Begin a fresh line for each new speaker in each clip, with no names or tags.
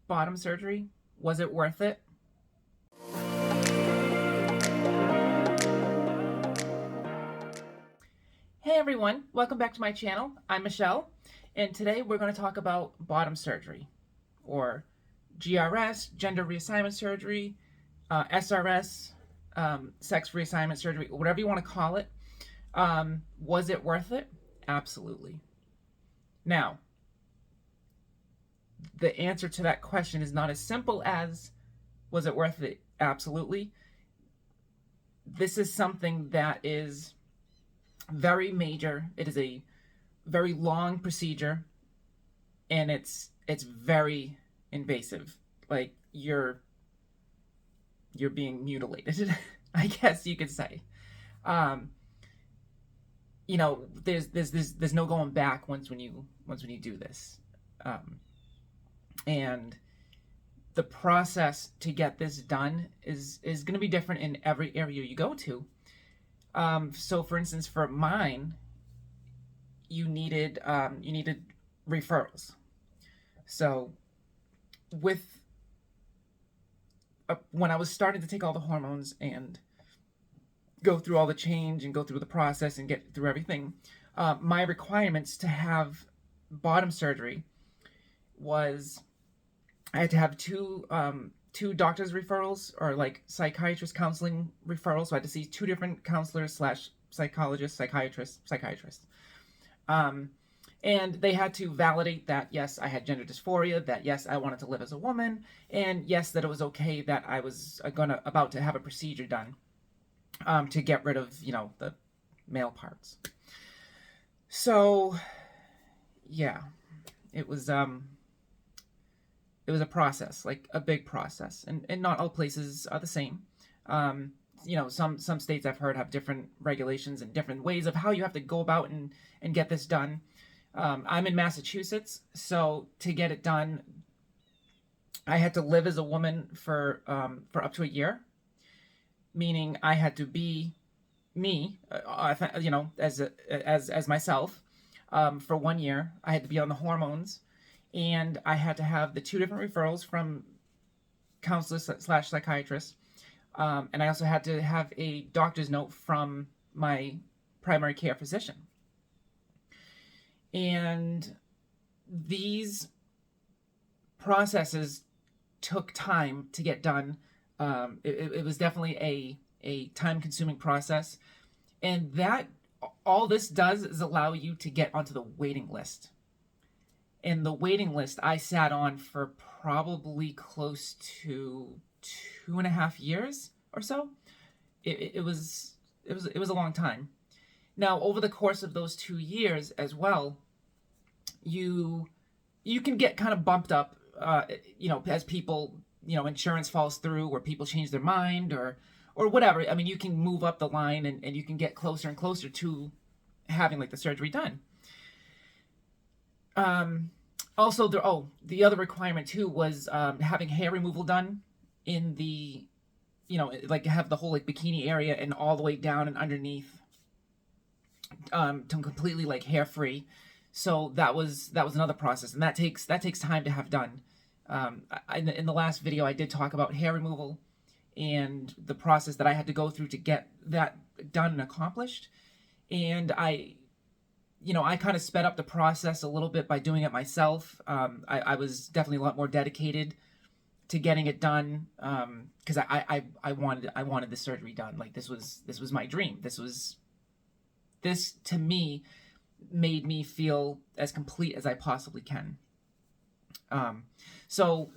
bottom surgery? Was it worth it? Hey everyone, welcome back to my channel. I'm Michelle, and today we're going to talk about bottom surgery, or GRS, gender reassignment surgery, SRS, sex reassignment surgery, whatever you want to call it. Was it worth it? Absolutely. Now, the answer to that question is not as simple as, was it worth it? Absolutely. This is something that is very major. It is a very long procedure, and it's very invasive. Like you're being mutilated, I guess you could say. You know, there's no going back once when you do this, and the process to get this done is going to be different in every area you go to. So for instance, for mine, you needed referrals. So with when I was starting to take all the hormones and go through all the change and go through the process and get through everything, my requirements to have bottom surgery was I had to have two doctor's referrals, or like psychiatrist counseling referrals. So I had to see two different counselors / psychologists, psychiatrists. And they had to validate that, yes, I had gender dysphoria, that yes, I wanted to live as a woman, and yes, that it was okay that I was about to have a procedure done to get rid of, the male parts. So, yeah, it was a process, like a big process, and not all places are the same. Some states I've heard have different regulations and different ways of how you have to go about and get this done. I'm in Massachusetts, so to get it done, I had to live as a woman for up to a year, meaning I had to be me, as myself, for 1 year. I had to be on the hormones, and I had to have the two different referrals from counselors / psychiatrists, and I also had to have a doctor's note from my primary care physician. And these processes took time to get done. It was definitely a time-consuming process, and that all this does is allow you to get onto the waiting list. And the waiting list I sat on for probably close to 2.5 years or so. It was a long time. Now, over the course of those 2 years as well, you can get kind of bumped up, as people, insurance falls through, or people change their mind, or whatever. I mean, you can move up the line, and you can get closer and closer to having like the surgery done. Also, the other requirement too was having hair removal done in the, like have the whole like bikini area and all the way down and underneath, to completely like hair free. So that was another process, and that takes time to have done. In the last video, I did talk about hair removal and the process that I had to go through to get that done and accomplished. And I kind of sped up the process a little bit by doing it myself. I was definitely a lot more dedicated to getting it done, because I wanted the surgery done. Like this was my dream. This to me made me feel as complete as I possibly can. So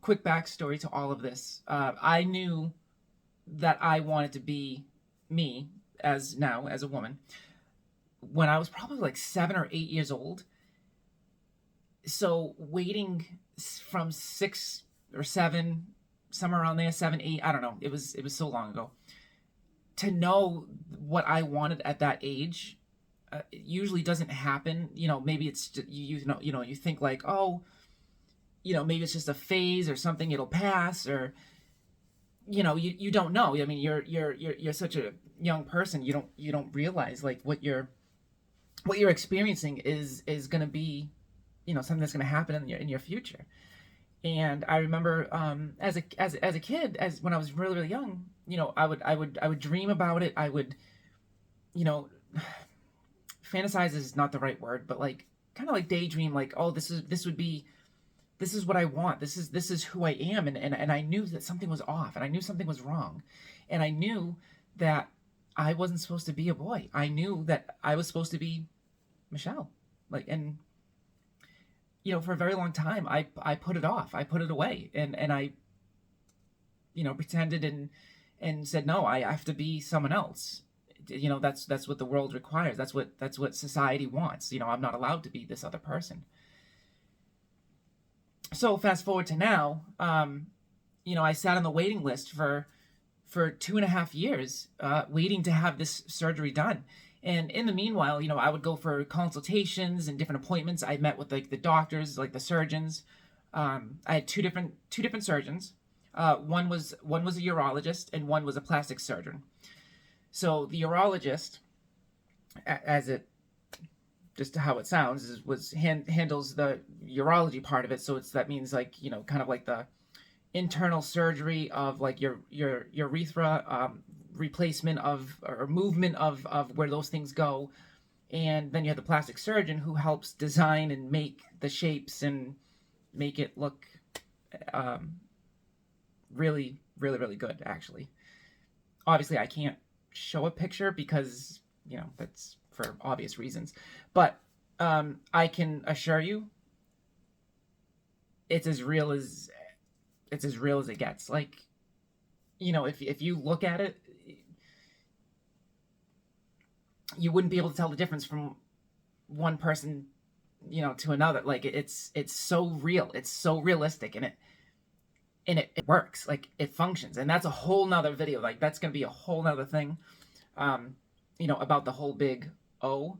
quick backstory to all of this. I knew that I wanted to be me as a woman when I was probably like 7 or 8 years old. So waiting from 6 or 7, somewhere around there, 7, 8, I don't know. It was so long ago. To know what I wanted at that age, it usually doesn't happen. Maybe it's just, you think like, oh, maybe it's just a phase or something. It'll pass, or you don't know. I mean, you're such a young person. You don't realize like what you're experiencing is going to be, something that's going to happen in your future. And I remember as a kid, as when I was really young, I would dream about it. I would, you know, fantasize is not the right word, but like kind of like daydream, like, oh, this is what I want. This is who I am. And I knew that something was off, and I knew something was wrong. And I knew that I wasn't supposed to be a boy. I knew that I was supposed to be Michelle. Like, and for a very long time, I put it off. I put it away, and I, pretended and said, no, I have to be someone else. That's what the world requires. That's what society wants. I'm not allowed to be this other person. So fast forward to now, I sat on the waiting list for 2.5 years, waiting to have this surgery done. And in the meanwhile, I would go for consultations and different appointments. I met with like the doctors, like the surgeons. I had two different surgeons. One was a urologist, and one was a plastic surgeon. So the urologist, just how it sounds, handles the urology part of it. So that means like, kind of like the internal surgery of like your urethra, replacement of or movement of where those things go. And then you have the plastic surgeon who helps design and make the shapes and make it look really good, actually. Obviously, I can't show a picture because, that's for obvious reasons. But I can assure you it's as real as it gets. Like, if you look at it, you wouldn't be able to tell the difference from one person, to another. Like, it's so real. It's so realistic, and it works. Like, it functions. And that's a whole nother video. Like, that's going to be a whole nother thing, about the whole big O.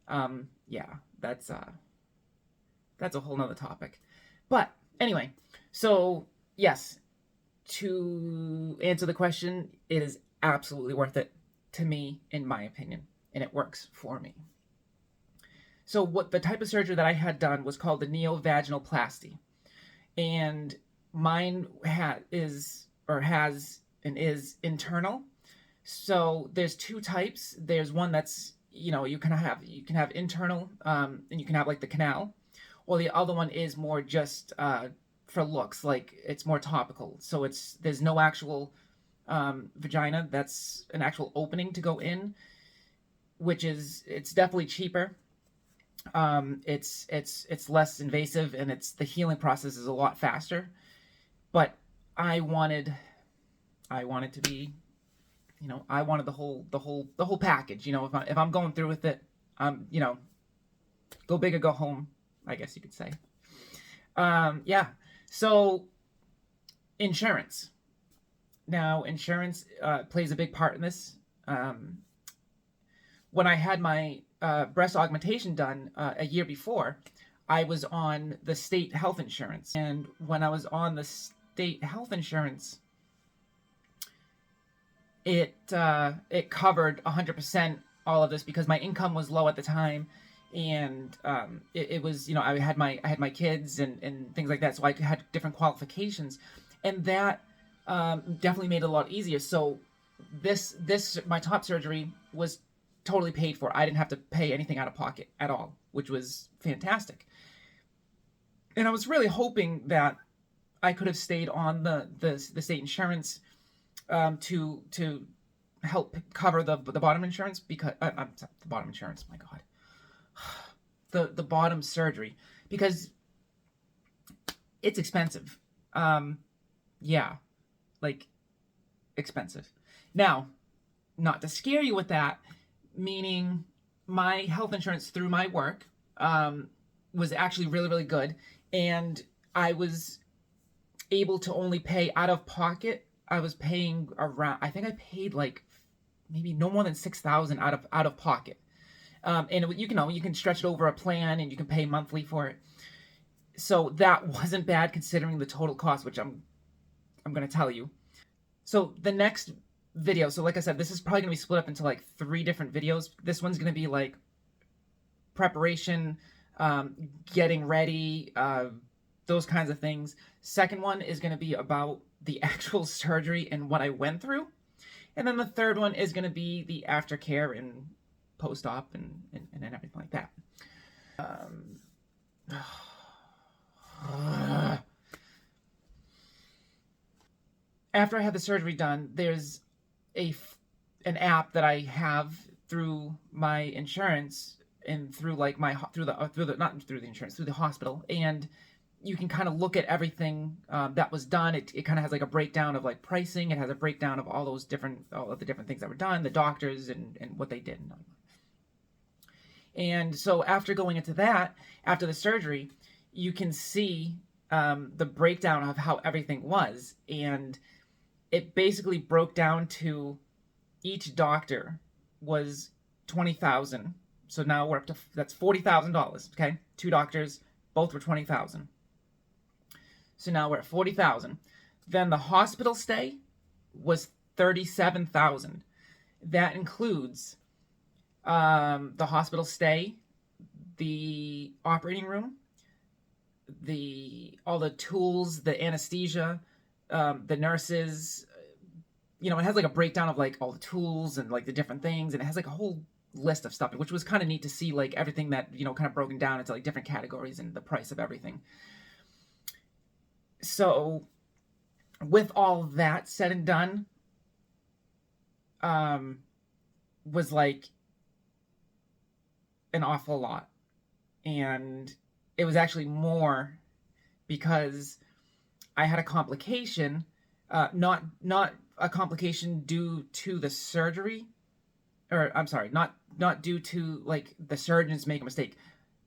Yeah, that's a whole nother topic. But anyway, so yes, to answer the question, it is absolutely worth it to me, in my opinion, and it works for me. So what the type of surgery that I had done was called the neovaginoplasty, and mine is internal. So there's two types. There's one that's, you can have internal, and you can have like the canal, or the other one is more just for looks, like it's more topical. So there's no actual vagina. That's an actual opening to go in, it's definitely cheaper. It's less invasive, and the healing process is a lot faster. But I wanted to be, I wanted the whole package. If I'm going through with it, go big or go home, I guess you could say. Yeah. So insurance. Now, insurance plays a big part in this. When I had my breast augmentation done a year before, I was on the state health insurance. And when I was on the state health insurance, it covered 100% all of this because my income was low at the time. And it was, I had my kids and things like that, so I had different qualifications, and that definitely made it a lot easier. So my top surgery was totally paid for. I didn't have to pay anything out of pocket at all, which was fantastic. And I was really hoping that I could have stayed on the state insurance to help cover the bottom insurance, because I'm sorry, the bottom insurance. My God. The bottom surgery, because it's expensive. Yeah, like expensive. Now, not to scare you with that, meaning my health insurance through my work was actually really good, and I was able to only pay out of pocket. I was paying around, I think I paid like maybe no more than $6,000 out of pocket. And you can stretch it over a plan, and you can pay monthly for it. So that wasn't bad considering the total cost, which I'm going to tell you. So the next video, so like I said, this is probably going to be split up into like 3 different videos. This one's going to be like preparation, getting ready, those kinds of things. Second one is going to be about the actual surgery and what I went through. And then the third one is going to be the aftercare and post-op and everything like that. After I had the surgery done, there's an app that I have through my insurance and through like my through the not through the insurance, through the hospital, and you can kind of look at everything that was done. It kind of has like a breakdown of like pricing. It has a breakdown of all of the different things that were done, the doctors and what they did. And so after going into that, after the surgery, you can see the breakdown of how everything was. And it basically broke down to each doctor was $20,000. So now we're up to, that's $40,000, okay? 2 doctors, both were $20,000. So now we're at $40,000. Then the hospital stay was $37,000. That includes the hospital stay, the operating room, all the tools, the anesthesia, the nurses. You know, it has like a breakdown of like all the tools and like the different things, and it has like a whole list of stuff, which was kind of neat to see, like everything that, you know, kind of broken down into like different categories and the price of everything. So with all that said and done, was like an awful lot. And it was actually more because I had a complication, not a complication due to the surgery, or I'm sorry, not due to like the surgeons make a mistake.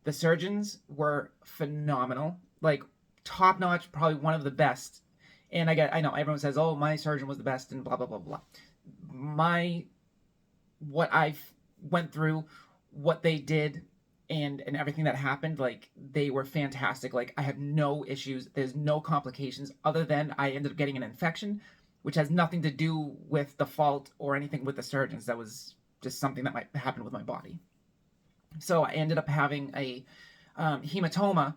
The surgeons were phenomenal, like top notch, probably one of the best. And I know everyone says, "Oh, my surgeon was the best," and blah blah blah blah. What I went through, what they did, and everything that happened, like they were fantastic. Like I have no issues. There's no complications other than I ended up getting an infection, which has nothing to do with the fault or anything with the surgeons. That was just something that might happen with my body. So I ended up having a hematoma,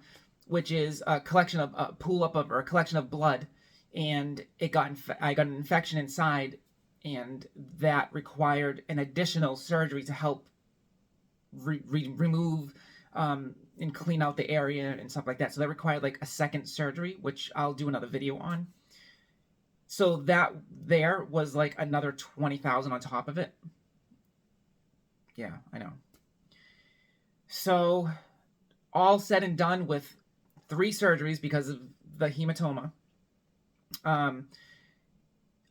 which is a collection of a collection of blood, and I got an infection inside, and that required an additional surgery to help remove and clean out the area and stuff like that. So that required like a second surgery, which I'll do another video on. So that there was like another $20,000 on top of it. Yeah, I know. So all said and done with 3 surgeries because of the hematoma,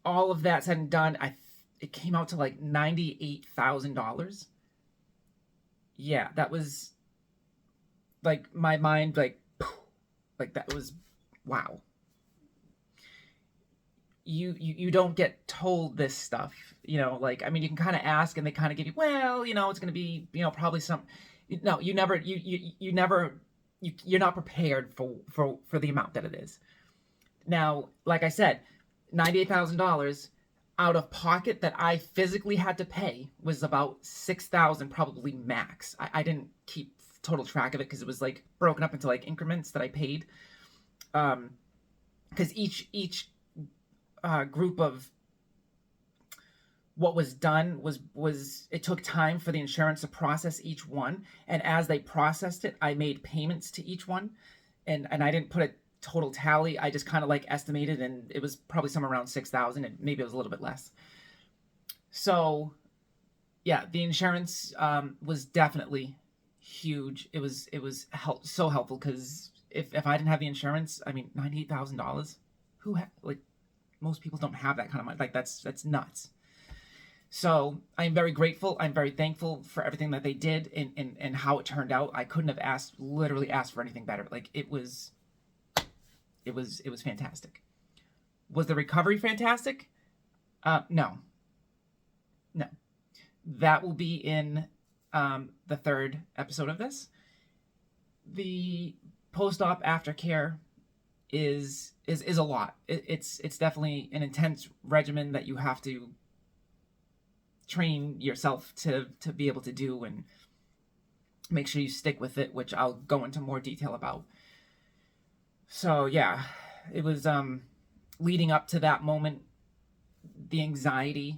all of that said and done, it came out to like $98,000. Yeah, that was like my mind, like that was wow. You don't get told this stuff, you know, like, I mean, you can kind of ask and they kind of give you, well, you know, it's going to be, you know, probably some, no, you're not prepared for the amount that it is. Now, like I said, $98,000 out of pocket that I physically had to pay was about $6,000 probably max. I didn't keep total track of it because it was like broken up into like increments that I paid. Because each group of what was done was it took time for the insurance to process each one, and as they processed it, I made payments to each one, and I didn't put a total tally. I just kind of like estimated, and it was probably somewhere around 6,000, and maybe it was a little bit less. So yeah, the insurance was definitely huge. It was so helpful, because if I didn't have the insurance, I mean, $98,000, like most people don't have that kind of money. Like that's nuts. So I'm very grateful. I'm very thankful for everything that they did and how it turned out. I couldn't have literally asked for anything better. Like it was fantastic. Was the recovery fantastic? No. That will be in the 3rd episode of this. The post-op aftercare is a lot. It's definitely an intense regimen that you have to train yourself to be able to do, and make sure you stick with it, which I'll go into more detail about. So yeah, it was leading up to that moment, the anxiety,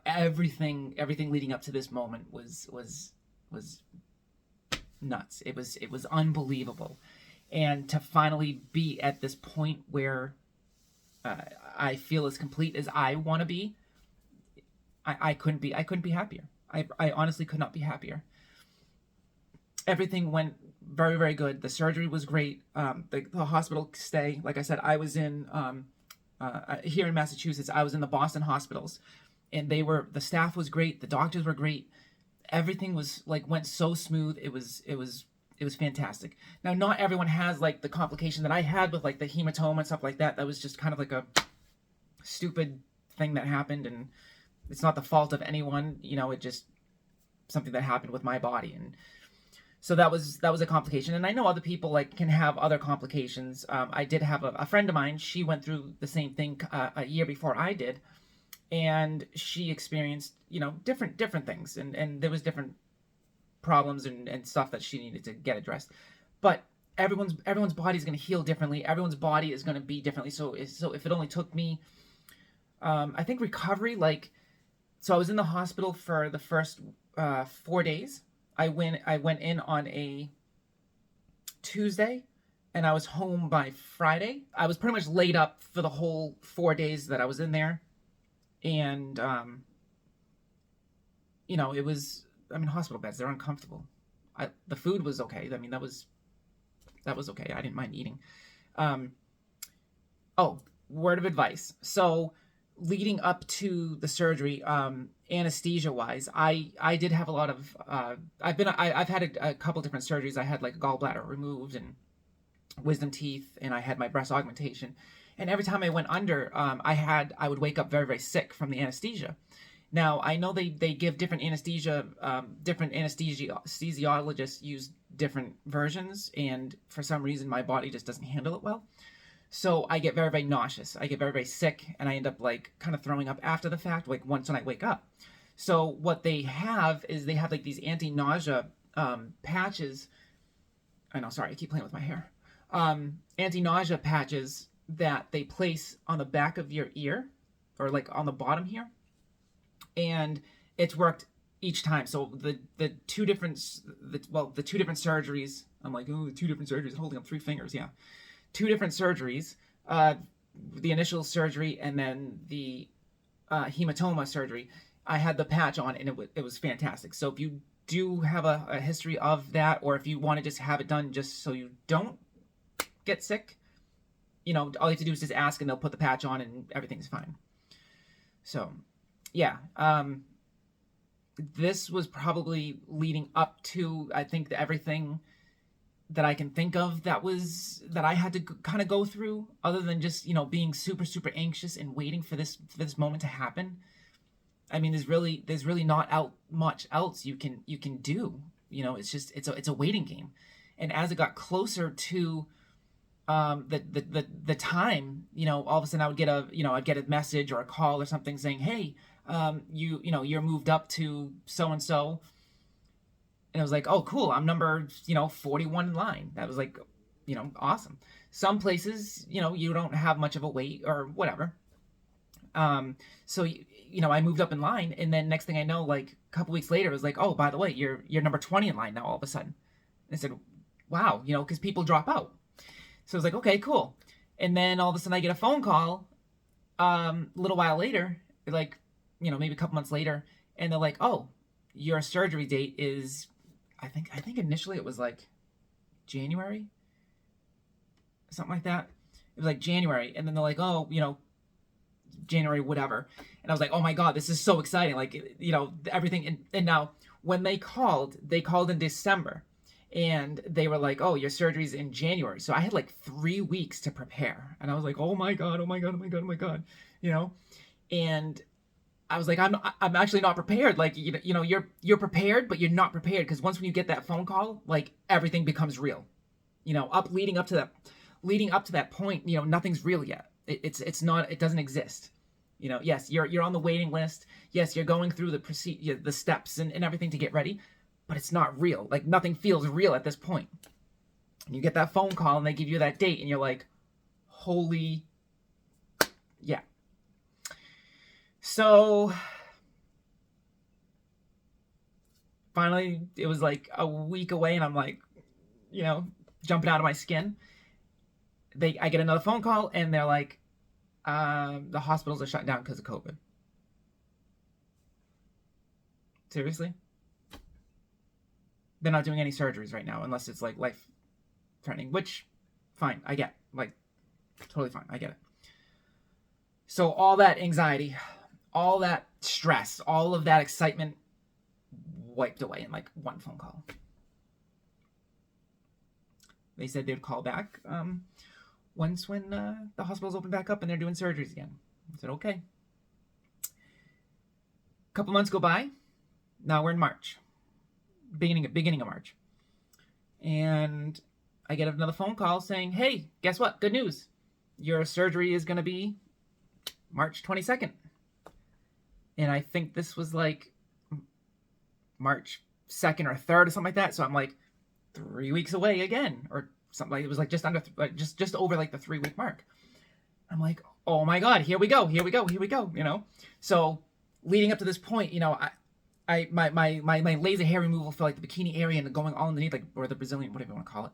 everything leading up to this moment was nuts. It was unbelievable. And to finally be at this point where I feel as complete as I want to be, I couldn't be happier. I honestly could not be happier. Everything went very, very good. The surgery was great. The hospital stay, like I said, I was in here in Massachusetts. I was in the Boston hospitals, and the staff was great. The doctors were great. Everything was went so smooth. It was fantastic. Now, not everyone has the complication that I had with the hematoma and stuff like that. That was just kind of a stupid thing that happened, and it's not the fault of anyone. It just something that happened with my body, and so that was a complication. And I know other people can have other complications. I did have a friend of mine. She went through the same thing a year before I did, and she experienced different things, and there was different problems and stuff that she needed to get addressed. But everyone's body is going to heal differently. Everyone's body is going to be differently. So if it only took me, I think recovery, so I was in the hospital for the first 4 days. I went in on a Tuesday, and I was home by Friday. I was pretty much laid up for the whole 4 days that I was in there. And, it was, hospital beds, they're uncomfortable. The food was okay. That was okay. I didn't mind eating. Word of advice. So leading up to the surgery, anesthesia wise, I did have a lot of, I've had a couple different surgeries. I had a gallbladder removed and wisdom teeth, and I had my breast augmentation. And every time I went under, I would wake up very, very sick from the anesthesia. Now, I know they give different anesthesia, different anesthesiologists use different versions, and for some reason my body just doesn't handle it well. So I get very, very nauseous. I get very, very sick, and I end up kind of throwing up after the fact, once when I wake up. So what they have is these anti-nausea patches. I know, sorry, I keep playing with my hair. Anti-nausea patches that they place on the back of your ear, or on the bottom here. And it's worked each time. So the two different surgeries, I'm the 2 different surgeries, holding up 3 fingers, yeah. 2 different surgeries, the initial surgery and then the hematoma surgery. I had the patch on, and it was fantastic. So if you do have a history of that, or if you want to just have it done just so you don't get sick, all you have to do is just ask, and they'll put the patch on, and everything's fine. So yeah, this was probably leading up to, I think, everything that I can think of that I had to kind of go through, other than just being super, super anxious and waiting for this moment to happen. There's really not much else you can do. It's just it's a waiting game. And as it got closer to the time, all of a sudden I would get I'd get a message or a call or something saying, hey, you're moved up to so and so. And I was like, oh, cool, I'm number 41 in line. That was awesome. Some places you don't have much of a wait or whatever. So I moved up in line, and then next thing I know, a couple weeks later, it was oh, by the way, you're number 20 in line now all of a sudden. And I said, wow, because people drop out. So I was okay, cool. And then all of a sudden I get a phone call a little while later, maybe a couple months later, and they're oh, your surgery date is, I think initially it was January, something like that. It was January, and then they're oh, January whatever. And I was oh my God, this is so exciting, everything. And now when they called in December, and they were oh, your surgery's in January. So I had 3 weeks to prepare, and I was oh my God, and I was I'm actually not prepared. You're prepared, but you're not prepared, because when you get that phone call, everything becomes real. Leading up to that point, nothing's real yet. It's not. It doesn't exist. Yes, you're on the waiting list. Yes, you're going through the steps and everything to get ready, but it's not real. Like, nothing feels real at this point. And you get that phone call and they give you that date and you're like, holy, yeah. So finally, it was like a week away and I'm like, you know, jumping out of my skin. I get another phone call and they're like, the hospitals are shut down because of COVID. Seriously? They're not doing any surgeries right now unless it's like life-threatening, which, fine, I get. Like, totally fine, I get it. So all that anxiety, all that stress, all of that excitement wiped away in like one phone call. They said they'd call back when the hospitals open back up and they're doing surgeries again. I said, okay. A couple months go by. Now we're in March. Beginning of March. And I get another phone call saying, hey, guess what? Good news. Your surgery is going to be March 22nd. And I think this was like March 2nd or 3rd or something like that. So I'm like 3 weeks away again, or something. Like, it was like just under, just over like the 3-week mark. I'm like, oh my God, here we go. You know? So leading up to this point, you know, my laser hair removal for like the bikini area and going all underneath, like, or the Brazilian, whatever you want to call it.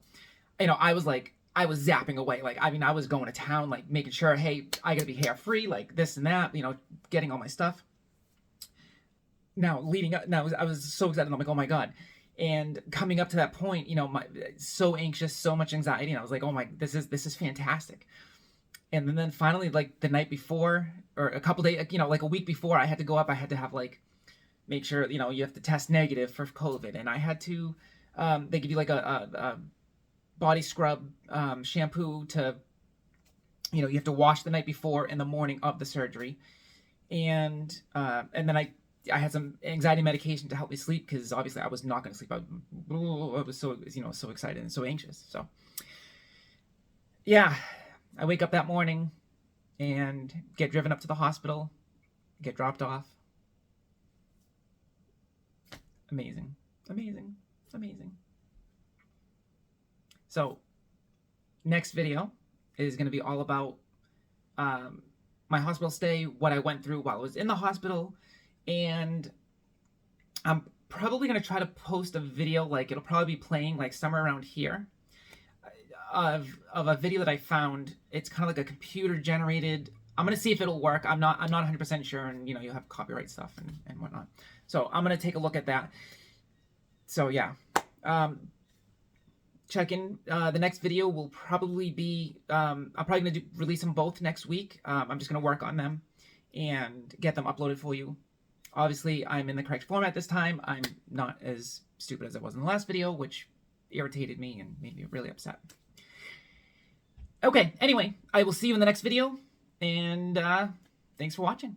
You know, I was zapping away. Like, I mean, I was going to town, like making sure, hey, I gotta be hair free, like this and that, you know, getting all my stuff. Now, leading up, I was so excited. I'm like, oh my God. And coming up to that point, you know, so anxious, so much anxiety. And I was like, oh my, this is fantastic. And then finally, like the night before, or a couple days, you know, like a week before, I had to go up. I had to have like, make sure, you know, you have to test negative for COVID. And I had to, they give you like a body scrub, shampoo to, you know, you have to wash the night before and the morning of the surgery. And then I had some anxiety medication to help me sleep, because obviously I was not going to sleep. I was so, you know, so excited and so anxious. So yeah, I wake up that morning and get driven up to the hospital, get dropped off. Amazing. So next video is going to be all about my hospital stay, what I went through while I was in the hospital, and I'm probably going to try to post a video, like it'll probably be playing like somewhere around here, of a video that I found. It's kind of like a computer generated. I'm going to see if it'll work. I'm not 100% sure, and you know, you have copyright stuff and whatnot. So I'm going to take a look at that. So yeah, check in. The next video will probably be, I'm probably going to release them both next week. I'm just going to work on them and get them uploaded for you. Obviously, I'm in the correct format this time. I'm not as stupid as I was in the last video, which irritated me and made me really upset. Okay, anyway, I will see you in the next video, and thanks for watching.